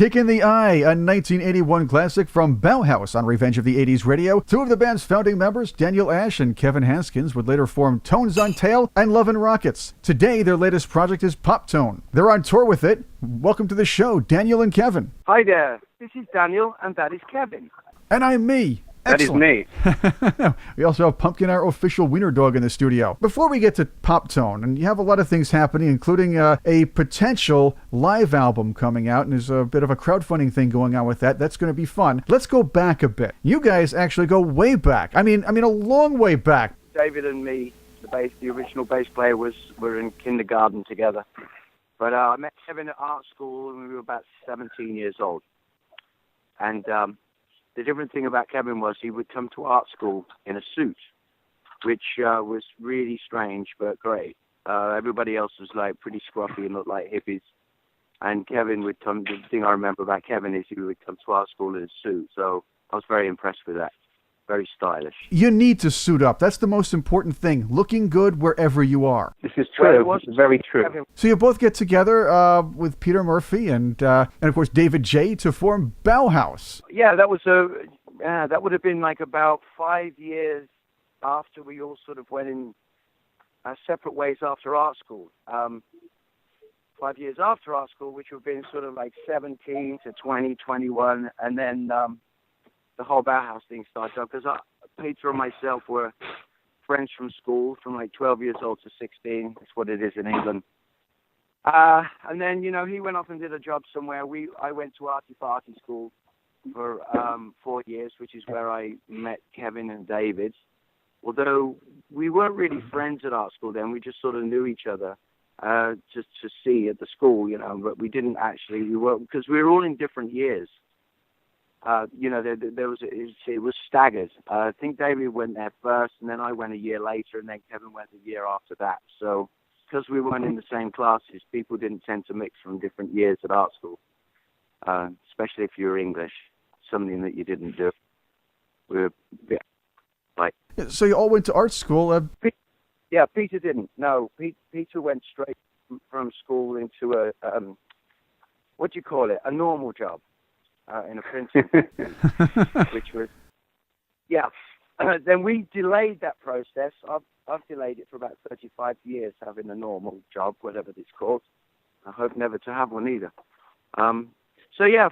Kick in the Eye, a 1981 classic from Bauhaus on Revenge of the 80s Radio. Two of the band's founding members, Daniel Ash and Kevin Haskins, would later form Tones on Tail and Love and Rockets. Today, their latest project is Poptone. They're on tour with it. Welcome to the show, Daniel and Kevin. Hi there. This is Daniel, and that is Kevin. And I'm me. Excellent. That is me. We also have Pumpkin, our official wiener dog, in the studio. Before we get to Poptone, and you have a lot of things happening, including a potential live album coming out, and there's a bit of a crowdfunding thing going on with that. That's going to be fun. Let's go back a bit. You guys actually go way back. I mean, a long way back. David and me, the original bass player, were in kindergarten together. But I met Kevin at art school when we were about 17 years old. And the different thing about Kevin was he would come to art school in a suit, which was really strange but great. Everybody else was like pretty scruffy and looked like hippies. And Kevin would come, the thing I remember about Kevin is he would come to art school in a suit. So I was very impressed with that. Very stylish. You need to suit up. That's the most important thing. Looking good wherever you are. This is true. Well, it's very true. Kevin. So you both get together with Peter Murphy and of course David J. to form Bauhaus. Yeah, that would have been like about 5 years after we all sort of went in separate ways after art school. 5 years after art school, which would have been sort of like 17 to 20, 21, and then the whole Bauhaus thing started up because Peter and myself were friends from school from like 12 years old to 16. That's what it is in England. And then, he went off and did a job somewhere. I went to Arty Farty school for 4 years, which is where I met Kevin and David. Although we weren't really friends at art school then, we just sort of knew each other just to see at the school, but we didn't actually, because we were all in different years. It was staggered. I think David went there first, and then I went a year later, and then Kevin went a year after that. So, because we weren't in the same classes, people didn't tend to mix from different years at art school, especially if you were English, something that you didn't do. We were like. So you all went to art school? Yeah, Peter didn't. No, Peter went straight from school into a what do you call it? A normal job. In a printing, which was, then we delayed that process. I've delayed it for about 35 years, having a normal job, whatever it's called. I hope never to have one either. 4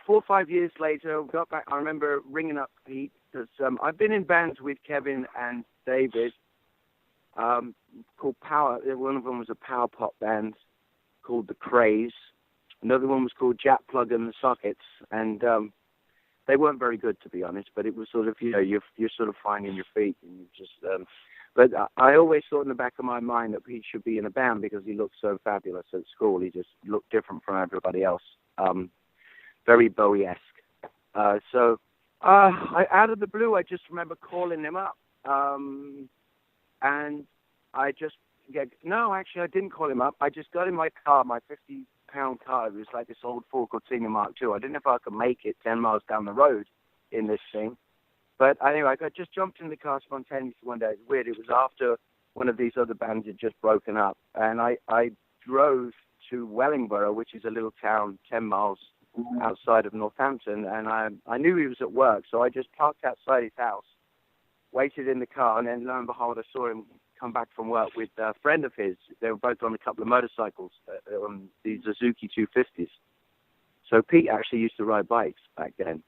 or 5 years later, we got back. I remember ringing up Pete, because I've been in bands with Kevin and David called Power. One of them was a power pop band called The Craze. Another one was called Jack Plug and the Sockets, and they weren't very good, to be honest. But it was sort of, you're sort of finding your feet, and you just. But I always thought in the back of my mind that Pete should be in a band because he looked so fabulous at school. He just looked different from everybody else, very Bowie-esque. So out of the blue, I just remember calling him up, and I just. No, actually, I didn't call him up. I just got in my car, my 50-pound car. It was like this old Ford Cortina Mark II. I didn't know if I could make it 10 miles down the road in this thing. But anyway, I just jumped in the car spontaneously one day. It was weird. It was after one of these other bands had just broken up. And I drove to Wellingborough, which is a little town 10 miles outside of Northampton. And I knew he was at work, so I just parked outside his house, waited in the car, and then lo and behold, I saw him come back from work with a friend of his. They were both on a couple of motorcycles, the Suzuki 250s. So Pete actually used to ride bikes back then.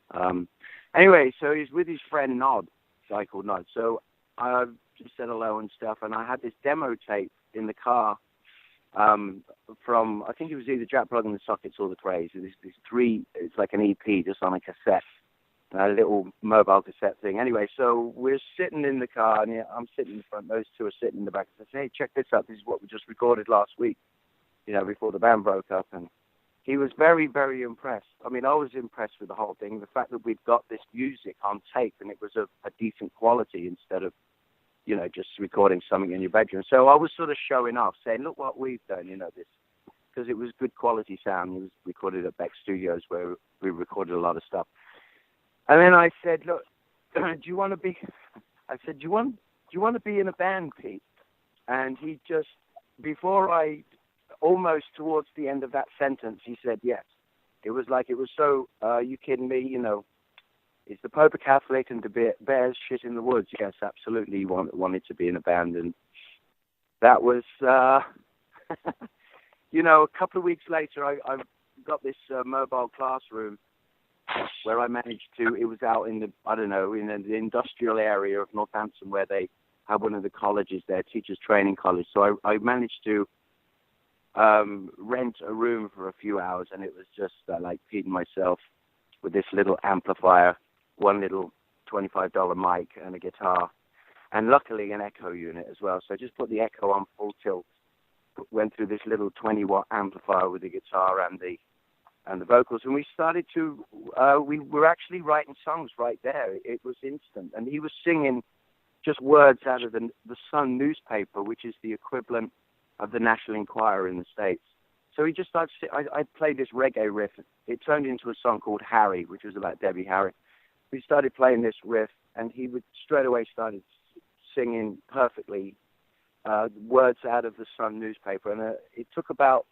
Anyway, so he's with his friend Nod, a guy called Nod. So I just said hello and stuff, and I had this demo tape in the car from, I think it was either Jack Plug and the Sockets or The Craze. It's like an EP just on a cassette. A little mobile cassette thing. Anyway, so we're sitting in the car, and I'm sitting in the front. Those two are sitting in the back. I say, hey, check this out. This is what we just recorded last week, before the band broke up. And he was very, very impressed. I mean, I was impressed with the whole thing. The fact that we'd got this music on tape, and it was a decent quality instead of, just recording something in your bedroom. So I was sort of showing off, saying, look what we've done, this. Because it was good quality sound. It was recorded at Beck Studios, where we recorded a lot of stuff. And then I said, look, do you want to be in a band, Pete? And he just, before almost towards the end of that sentence, he said yes. It was like, it was so, you kidding me, you know, is the Pope a Catholic and the bears shit in the woods? Yes, absolutely wanted to be in a band. And that was, you know, a couple of weeks later, I got this mobile classroom where I managed to, it was out in the, I don't know, in the industrial area of Northampton where they have one of the colleges there, teachers training college. So I managed to rent a room for a few hours, and it was just like feeding myself with this little amplifier, one little $25 mic and a guitar, and luckily an echo unit as well. So I just put the echo on full tilt, went through this little 20-watt amplifier with the guitar and the vocals, and we started to, we were actually writing songs right there. It was instant, and he was singing just words out of the Sun newspaper, which is the equivalent of the National Enquirer in the States. So he just started, I played this reggae riff. It turned into a song called Harry, which was about Debbie Harry. We started playing this riff, and he would straight away started singing perfectly words out of the Sun newspaper. And it took about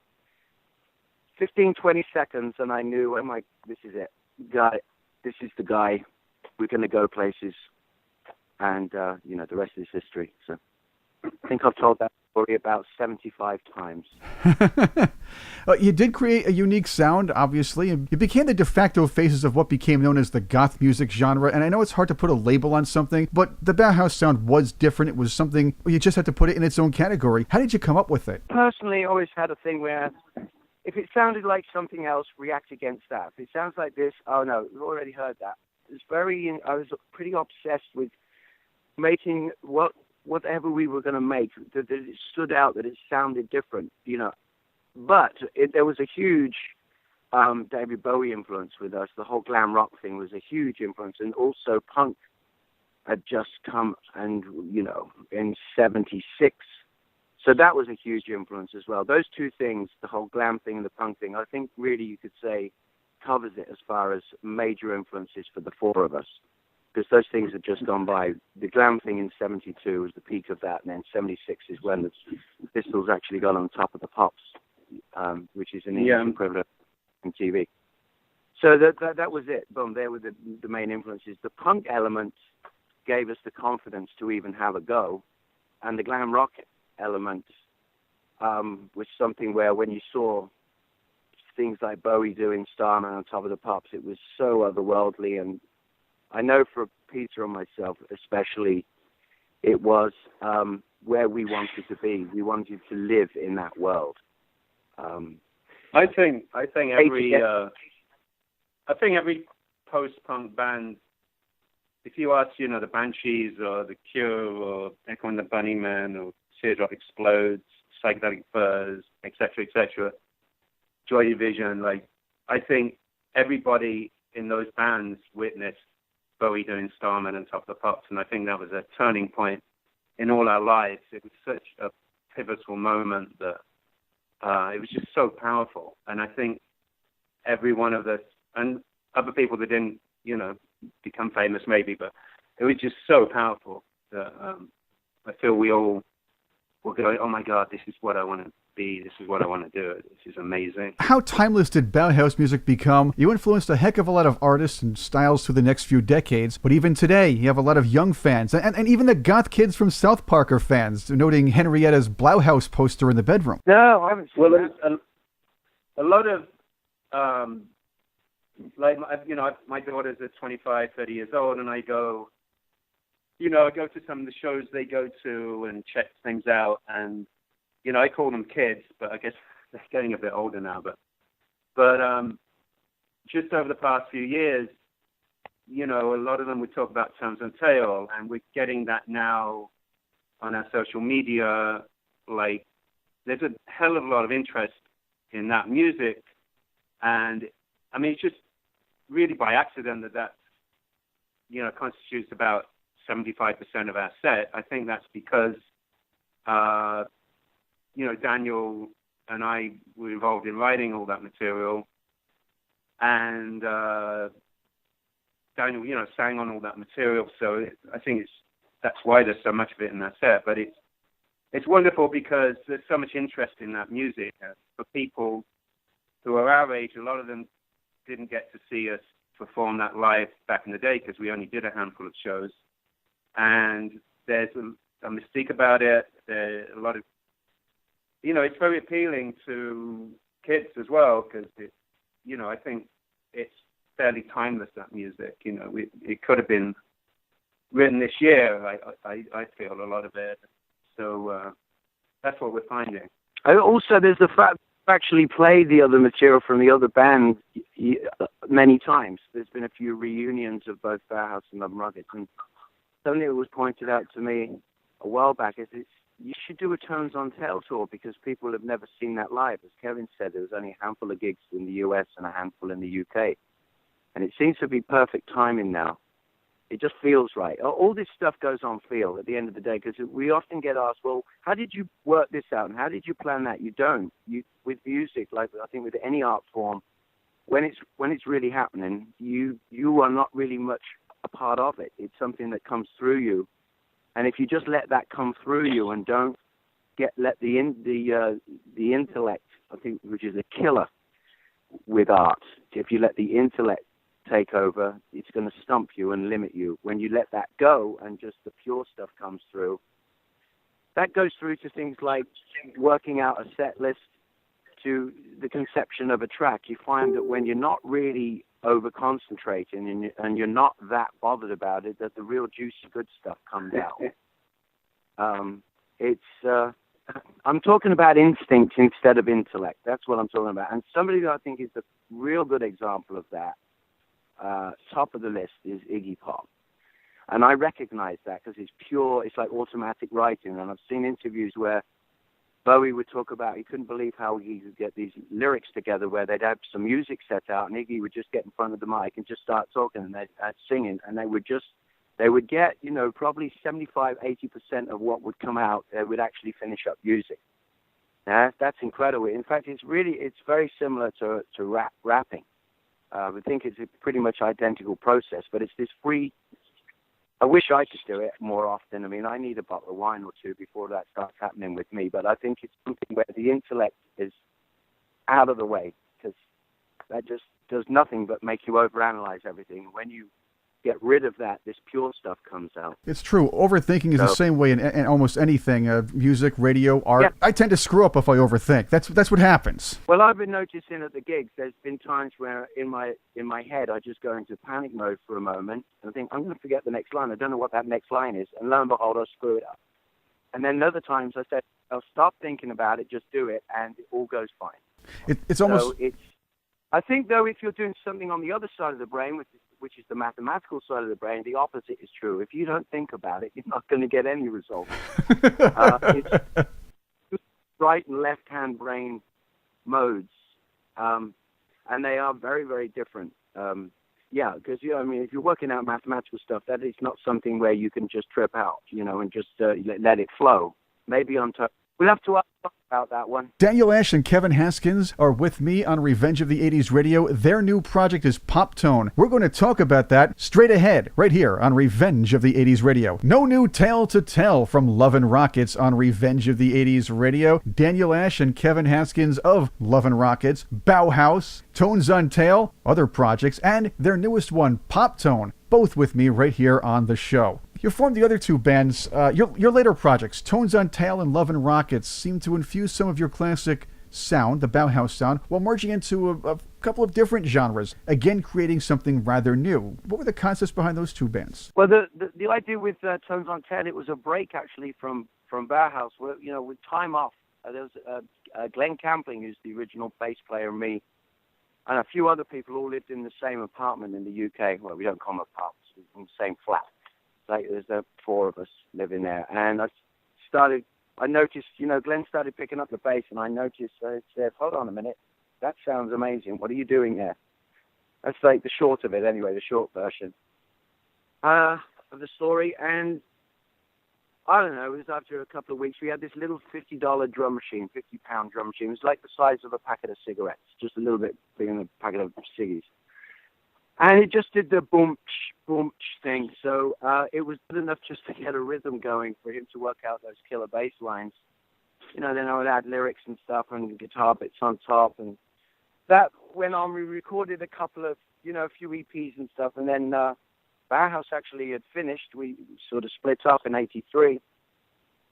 15, 20 seconds, and I knew, oh my, this is it. Got it. This is the guy. We're going to go places. And, you know, the rest is history. So I think I've told that story about 75 times. You did create a unique sound, obviously, and you became the de facto faces of what became known as the goth music genre. And I know it's hard to put a label on something, but the Bauhaus sound was different. It was something where you just had to put it in its own category. How did you come up with it? Personally, I always had a thing where if it sounded like something else, react against that. If it sounds like this, oh no, we've already heard that. I was pretty obsessed with making whatever we were going to make, that it stood out, that it sounded different, you know. But there was a huge David Bowie influence with us. The whole glam rock thing was a huge influence, and also punk had just come, and you know, in '76. So that was a huge influence as well. Those two things, the whole glam thing and the punk thing, I think really you could say covers it as far as major influences for the four of us. Because those things had just gone by. The glam thing in '72 was the peak of that, and then '76 is when the Pistols actually got on top of the Pops, which is an English equivalent on TV. So that was it. Boom, there were the main influences. The punk element gave us the confidence to even have a go, and the glam rock element was something where when you saw things like Bowie doing Starman on top of the Pops, it was so otherworldly. And I know for Peter and myself especially, it was where we wanted to be. We wanted to live in that world. I think every post-punk band, if you ask, you know, the Banshees or the Cure or Echo and the Bunnymen or Teardrop Explodes, Psychedelic Furs, etc., Joy Division, like, I think everybody in those bands witnessed Bowie doing Starman and Top of the Pops, and I think that was a turning point in all our lives. It was such a pivotal moment that it was just so powerful. And I think every one of us, and other people that didn't, you know, become famous maybe, but it was just so powerful that I feel we all were going, oh my God, this is what I want to be. This is what I want to do. This is amazing. How timeless did Bauhaus music become? You influenced a heck of a lot of artists and styles through the next few decades, but even today, you have a lot of young fans, and even the goth kids from South Park are fans, noting Henrietta's Bauhaus poster in the bedroom. No, I haven't seen that. A lot of, like, you know, my daughters are 25, 30 years old, and I go to some of the shows they go to and check things out, and you know, I call them kids, but I guess they're getting a bit older now. But just over the past few years, you know, a lot of them would talk about Terms and Tail, and we're getting that now on our social media. Like, there's a hell of a lot of interest in that music, and I mean, it's just really by accident that you know, constitutes about 75% of our set. I think that's because you know, Daniel and I were involved in writing all that material, and Daniel, you know, sang on all that material. So I think that's why there's so much of it in that set. But it's wonderful because there's so much interest in that music for people who are our age. A lot of them didn't get to see us perform that live back in the day because we only did a handful of shows. And there's a mystique about it. There's a lot of, it's very appealing to kids as well because, I think it's fairly timeless, that music. It could have been written this year, I feel, a lot of it. So that's what we're finding. Also, there's the fact I've actually played the other material from the other band many times. There's been a few reunions of both Bauhaus and Love and Rickets, and something that was pointed out to me a while back is you should do a Tones on Tail tour because people have never seen that live. As Kevin said, there was only a handful of gigs in the US and a handful in the UK. And it seems to be perfect timing now. It just feels right. All this stuff goes on feel at the end of the day because we often get asked, well, how did you work this out and how did you plan that? You don't. With music, like I think with any art form, when it's really happening, you are not really much a part of it. It's something that comes through you. And if you just let that come through you and don't let the intellect, I think, which is a killer with art, if you let the intellect take over, it's going to stump you and limit you. When you let that go and just the pure stuff comes through, that goes through to things like working out a set list, to the conception of a track. You find that when you're not really over concentrating and you're not that bothered about it, that the real juicy good stuff comes out. I'm talking about instinct instead of intellect. That's what I'm talking about. And somebody that I think is a real good example of that, top of the list, is Iggy Pop. And I recognize that because it's pure, it's like automatic writing. And I've seen interviews where Bowie would talk about he couldn't believe how he could get these lyrics together where they'd have some music set out and Iggy would just get in front of the mic and just start talking and they'd singing and they would get, probably 75-80% of what would come out, they would actually finish up music. Now, that's incredible. In fact, it's very similar to rapping. I think it's a pretty much identical process, but it's this free. I wish I could do it more often. I mean, I need a bottle of wine or two before that starts happening with me, but I think it's something where the intellect is out of the way because that just does nothing but make you overanalyze everything. When you get rid of that, this pure stuff comes out. It's true. Overthinking is the same way in almost anything, music, radio, art. Yeah. I tend to screw up if I overthink. That's what happens. Well, I've been noticing at the gigs, there's been times where in my head, I just go into panic mode for a moment and think, I'm going to forget the next line. I don't know what that next line is. And lo and behold, I screw it up. And then other times I said, I'll stop thinking about it, just do it, and it all goes fine. It's almost... I think, though, if you're doing something on the other side of the brain, which is the mathematical side of the brain, the opposite is true. If you don't think about it, you're not going to get any results. It's right and left-hand brain modes, and they are very, very different. Because, if you're working out mathematical stuff, that is not something where you can just trip out, and just let it flow. Maybe on top. We'll have to talk about that one. Daniel Ash and Kevin Haskins are with me on Revenge of the 80s Radio. Their new project is Poptone. We're going to talk about that straight ahead, right here on Revenge of the 80s Radio. No new tale to tell from Love and Rockets on Revenge of the 80s Radio. Daniel Ash and Kevin Haskins of Love and Rockets, Bauhaus, Tones on Tail, other projects, and their newest one, Poptone. Both with me right here on the show. You formed the other two bands. Your later projects, Tones on Tail and Love and Rockets, seem to infuse some of your classic sound, the Bauhaus sound, while merging into a couple of different genres, again creating something rather new. What were the concepts behind those two bands? Well, the idea with Tones on Tail, it was a break actually from Bauhaus. Where, with time off, there was Glenn Campling, who's the original bass player, and me, and a few other people all lived in the same apartment in the UK. Well, we don't call them apartments, we're in the same flat. There's 4 of us living there, and I noticed, Glenn started picking up the bass, and I noticed, I said, hold on a minute, that sounds amazing, what are you doing there? That's like the short of it anyway, the short version of the story. And I don't know, it was after a couple of weeks, we had this little $50 drum machine, 50-pound drum machine. It was like the size of a packet of cigarettes, just a little bit bigger than a packet of ciggies. And it just did the boom, boom thing. So it was good enough just to get a rhythm going for him to work out those killer bass lines. Then I would add lyrics and stuff and guitar bits on top. And that went on. We recorded a couple of, a few EPs and stuff, and then Bauhaus actually had finished. We sort of split up in '83.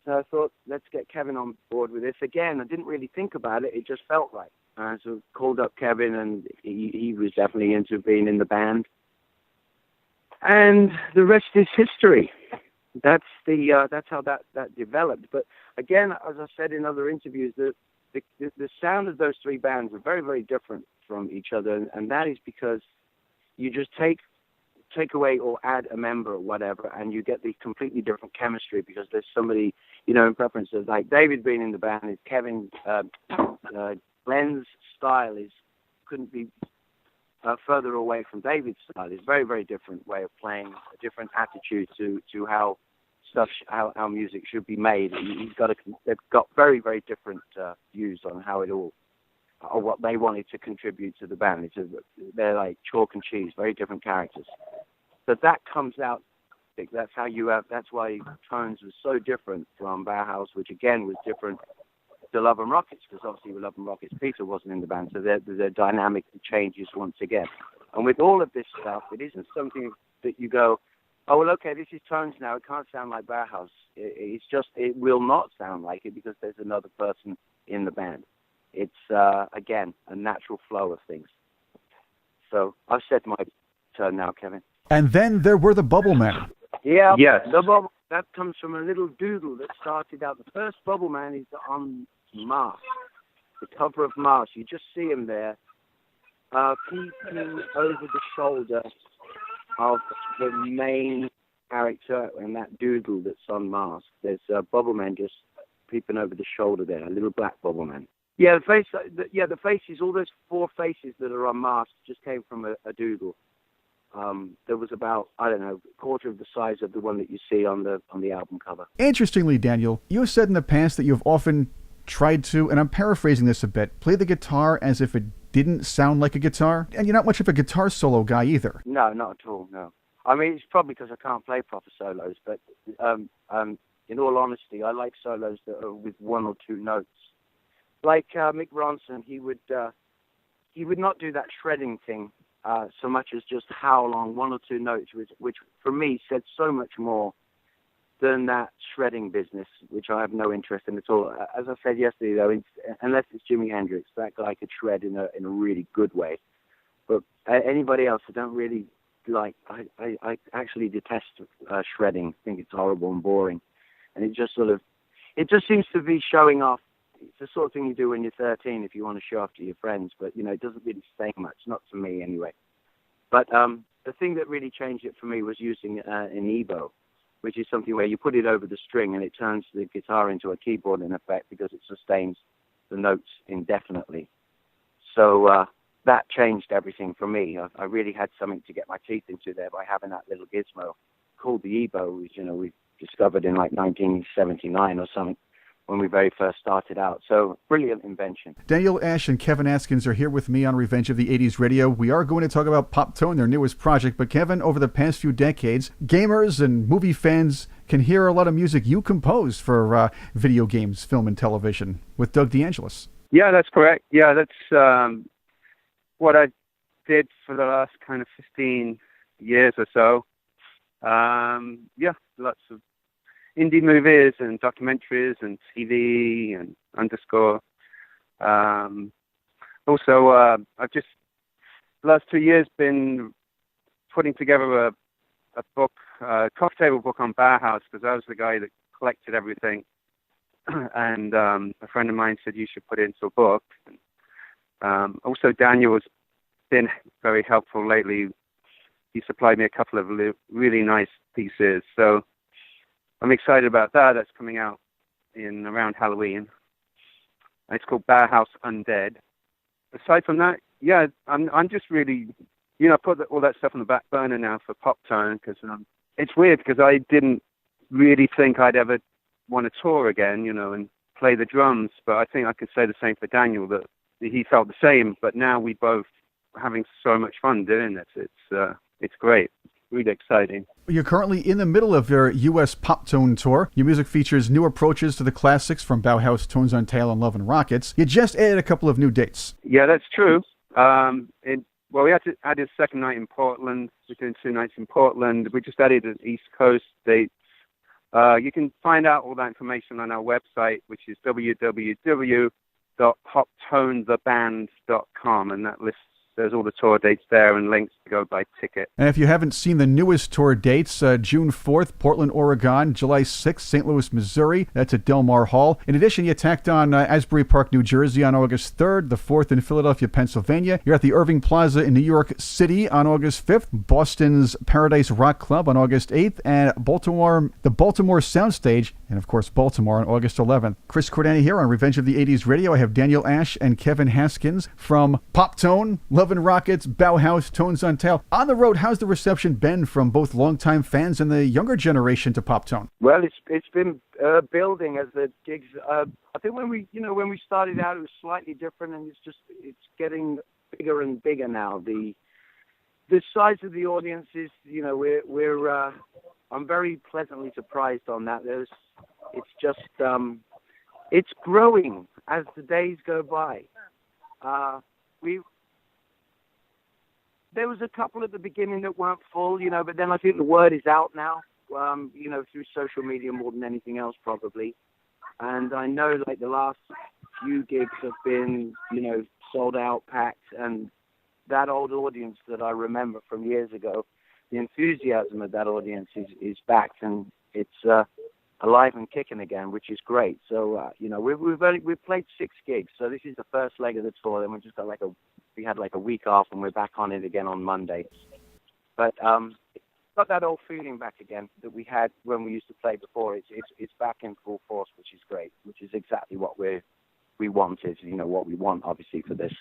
So I thought, let's get Kevin on board with this. Again, I didn't really think about it. It just felt right. So called up Kevin, and he was definitely into being in the band. And the rest is history. That's how that developed. But again, as I said in other interviews, the sound of those three bands are very, very different from each other, and that is because you just take away or add a member or whatever, and you get the completely different chemistry because there's somebody, in preference of, like David being in the band, is Kevin, Glenn's style couldn't be further away from David's style. It's a very, very different way of playing, a different attitude to how how music should be made. They've got very, very different views on how it all, or what they wanted to contribute to the band. They're like chalk and cheese, very different characters. But that comes out. That's why Tones was so different from Bauhaus, which again was different to Love and Rockets, because obviously with Love and Rockets, Peter wasn't in the band, so their dynamic changes once again. And with all of this stuff, it isn't something that you go, oh, well, okay, this is Tones now. It can't sound like Bauhaus. It will not sound like it because there's another person in the band. It's, again, a natural flow of things. So I've said my turn now, Kevin. And then there were the Bubble Men. Yeah, yes. The Bubble, that comes from a little doodle that started out. The first Bubble Man is on Mars, the cover of Mars. You just see him there, peeping over the shoulder of the main character and that doodle that's on Mars. There's a Bubble Man just peeping over the shoulder there, a little black Bubble Man. Yeah, the faces, all those four faces that are on Mars just came from a doodle. There was about, I don't know, a quarter of the size of the one that you see on the album cover. Interestingly, Daniel, you have said in the past that you've often tried to, and I'm paraphrasing this a bit, play the guitar as if it didn't sound like a guitar, and you're not much of a guitar solo guy either. No, not at all, no. I mean, it's probably because I can't play proper solos, but in all honesty, I like solos that are with one or two notes. Like Mick Ronson, he would not do that shredding thing so much as just howl on one or two notes, which for me said so much more than that shredding business, which I have no interest in at all. As I said yesterday, though, unless it's Jimi Hendrix, that guy could shred in a really good way. But anybody else, I don't really like. I actually detest shredding. I think it's horrible and boring, and it just seems to be showing off. It's the sort of thing you do when you're 13 if you want to show off to your friends, but it doesn't really say much, not to me anyway. But the thing that really changed it for me was using an EBow, which is something where you put it over the string and it turns the guitar into a keyboard in effect because it sustains the notes indefinitely. So that changed everything for me. I really had something to get my teeth into there by having that little gizmo called the EBow, which we discovered in like 1979 or something, when we very first started out. So, brilliant invention. Daniel, Ash, and Kevin Haskins are here with me on Revenge of the 80s Radio. We are going to talk about Poptone, their newest project. But Kevin, over the past few decades, gamers and movie fans can hear a lot of music you composed for video games, film, and television with Doug DeAngelis. Yeah, that's correct. Yeah, that's what I did for the last kind of 15 years or so. Yeah, lots of indie movies and documentaries and TV and underscore. Also, I've just the last 2 years been putting together a book, a coffee table book on Bauhaus, because I was the guy that collected everything. And a friend of mine said you should put it into a book. Also, Daniel has been very helpful lately. He supplied me a couple of really nice pieces. So I'm excited about that. That's coming out in around Halloween. It's called Bauhaus Undead. Aside from that, yeah, I'm just really, I put all that stuff on the back burner now for Poptone, because it's weird because I didn't really think I'd ever want to tour again, and play the drums. But I think I could say the same for Daniel, that he felt the same. But now we both are having so much fun doing it. It's great. Really exciting. You're currently in the middle of your U.S. Poptone tour. Your music features new approaches to the classics from Bauhaus, Tones on Tail and Love and Rockets. You just added a couple of new dates. Yeah, that's true. We added a second night in Portland. We're doing 2 nights in Portland. We just added an East Coast date. You can find out all that information on our website, which is www.poptonetheband.com, and that lists. There's all the tour dates there and links to go buy ticket. And if you haven't seen the newest tour dates, June 4th, Portland, Oregon, July 6th, St. Louis, Missouri. That's at Del Mar Hall. In addition, you tacked on Asbury Park, New Jersey on August 3rd, the 4th in Philadelphia, Pennsylvania. You're at the Irving Plaza in New York City on August 5th, Boston's Paradise Rock Club on August 8th, and the Baltimore Soundstage, and of course Baltimore on August 11th. Chris Cordani here on Revenge of the 80s Radio. I have Daniel Ash and Kevin Haskins from Poptone, Love and Rockets, Bauhaus, Tones on Tail. On the road, how's the reception been from both longtime fans and the younger generation to Poptone? Well, it's been building as the gigs. I think when we started out, it was slightly different, and it's getting bigger and bigger now. The size of the audience is, I'm very pleasantly surprised on that. It's growing as the days go by. There was a couple at the beginning that weren't full, but then I think the word is out now, through social media more than anything else probably. And I know like the last few gigs have been, sold out, packed, and that old audience that I remember from years ago, the enthusiasm of that audience is back, and it's alive and kicking again, which is great. So, we've played 6 gigs, so this is the first leg of the tour, then we just got we had a week off, and we're back on it again on Monday. But got that old feeling back again that we had when we used to play before. It's back in full force, which is great, which is exactly what we wanted, what we want obviously for this.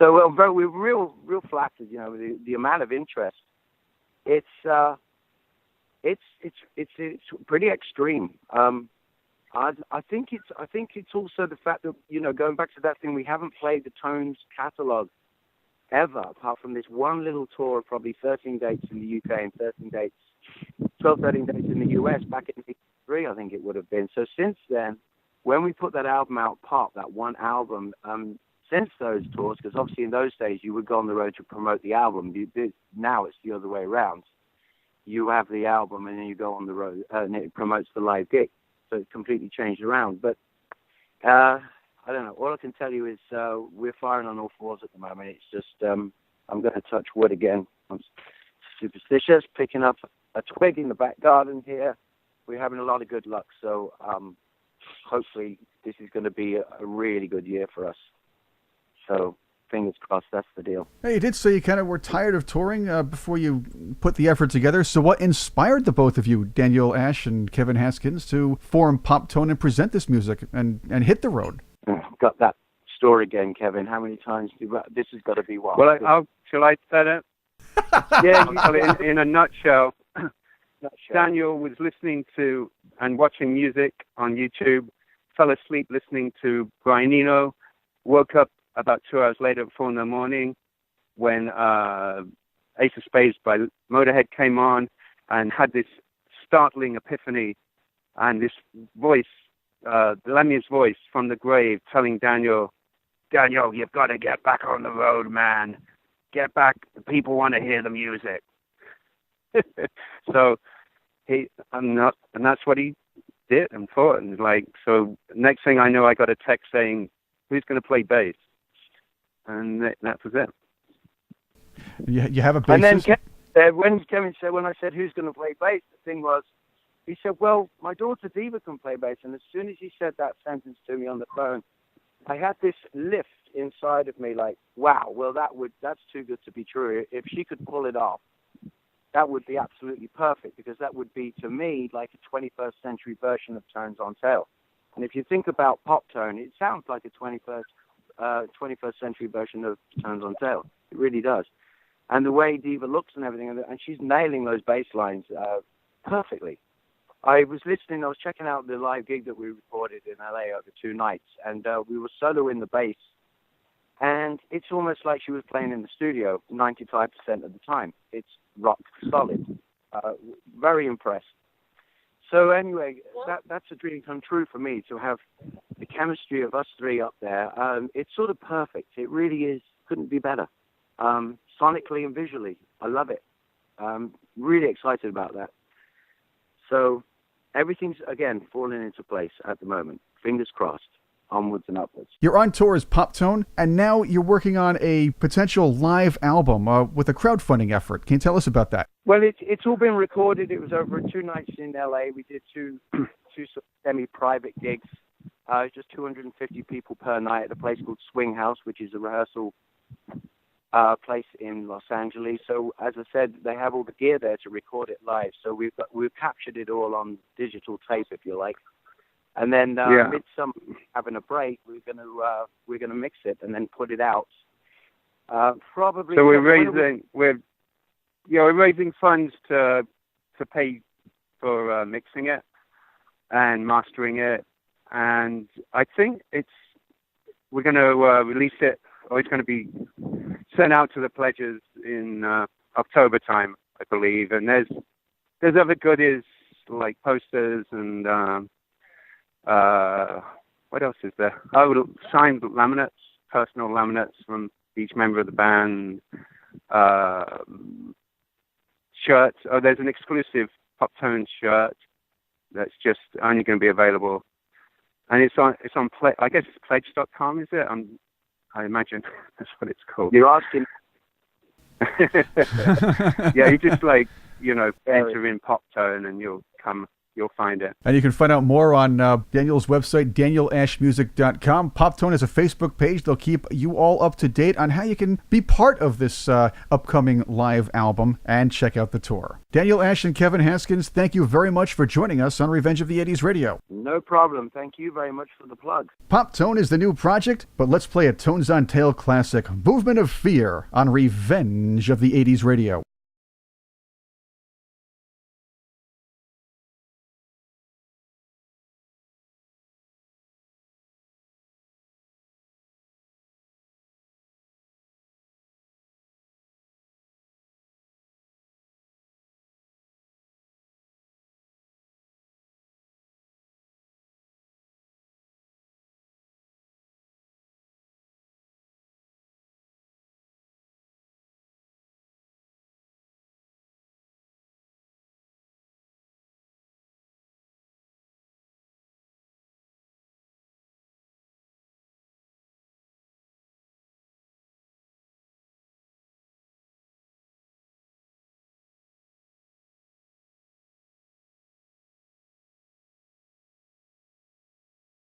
So we're real flattered, the amount of interest. It's pretty extreme. I think it's also the fact that, going back to that thing, we haven't played the Tones catalog ever, apart from this one little tour of probably 13 dates in the UK and 13 dates in the US back in 1983, I think it would have been. So since then, when we put that album out, Pop, that one album, since those tours, because obviously in those days you would go on the road to promote the album. Now it's the other way around. You have the album and then you go on the road and it promotes the live gig. So it's completely changed around. But I don't know. All I can tell you is we're firing on all fours at the moment. It's just, I'm going to touch wood again. I'm superstitious, picking up a twig in the back garden here. We're having a lot of good luck. So hopefully this is going to be a really good year for us. So fingers crossed, that's the deal. Hey, you did say you kind of were tired of touring before you put the effort together. So what inspired the both of you, Daniel Ash and Kevin Haskins, to form Poptone and present this music and hit the road? Got that story again, Kevin. How many times this has got to be one? Well, shall I say it? Yeah, in a nutshell, Daniel was listening to and watching music on YouTube, fell asleep listening to Brian Eno, woke up about 2 hours later at 4 in the morning when Ace of Spades by Motorhead came on, and had this startling epiphany and this voice, Lemmy's voice from the grave telling Daniel, you've got to get back on the road, man. Get back. The people want to hear the music. So and that's what he did and thought. And so next thing I know, I got a text saying, who's going to play bass? And that was it. You have a bassist? And then when Kevin said, when I said, who's going to play bass, the thing was, he said, well, my daughter Diva can play bass. And as soon as he said that sentence to me on the phone, I had this lift inside of me like, wow, well, that's too good to be true. If she could pull it off, that would be absolutely perfect, because that would be, to me, like a 21st century version of Tones on Tail. And if you think about Poptone, it sounds like a 21st century version of Tones on Tail. It really does. And the way Diva looks and everything, and she's nailing those bass lines perfectly. I was checking out the live gig that we recorded in LA over 2 nights, and we were soloing the bass, and it's almost like she was playing in the studio 95% of the time. It's rock solid. Very impressed. So anyway, that's a dream come true for me, to have the chemistry of us 3 up there. It's sort of perfect. It really is couldn't be better. Sonically and visually, I love it. Really excited about that. So everything's, again, falling into place at the moment. Fingers crossed, onwards and upwards. You're on tour as Poptone, and now you're working on a potential live album with a crowdfunding effort. Can you tell us about that? Well, it's all been recorded. It was over 2 nights in LA. We did two semi-private gigs. Just 250 people per night at a place called Swing House, which is a rehearsal place in Los Angeles. So, as I said, they have all the gear there to record it live. So we've captured it all on digital tape, if you like. And then midsummer, having a break, we're gonna mix it and then put it out. Probably. So we're raising funds to pay for mixing it and mastering it, and I think we're going to release it, or it's going to be sent out to the pledges in October time, I believe. And there's other goodies like posters and what else is there? Oh, signed laminates, personal laminates from each member of the band. Shirts. Oh, there's an exclusive Poptone shirt that's just only going to be available, and it's on I guess it's pledge.com, is it? I imagine that's what it's called. You're asking. Yeah, you just enter in Poptone and you'll find it. And you can find out more on Daniel's website, danielashmusic.com. Poptone has a Facebook page. They'll keep you all up to date on how you can be part of this upcoming live album and check out the tour. Daniel, Ash, and Kevin Haskins, thank you very much for joining us on Revenge of the 80s Radio. No problem. Thank you very much for the plug. Poptone is the new project, but let's play a Tones on Tail classic, Movement of Fear, on Revenge of the 80s Radio.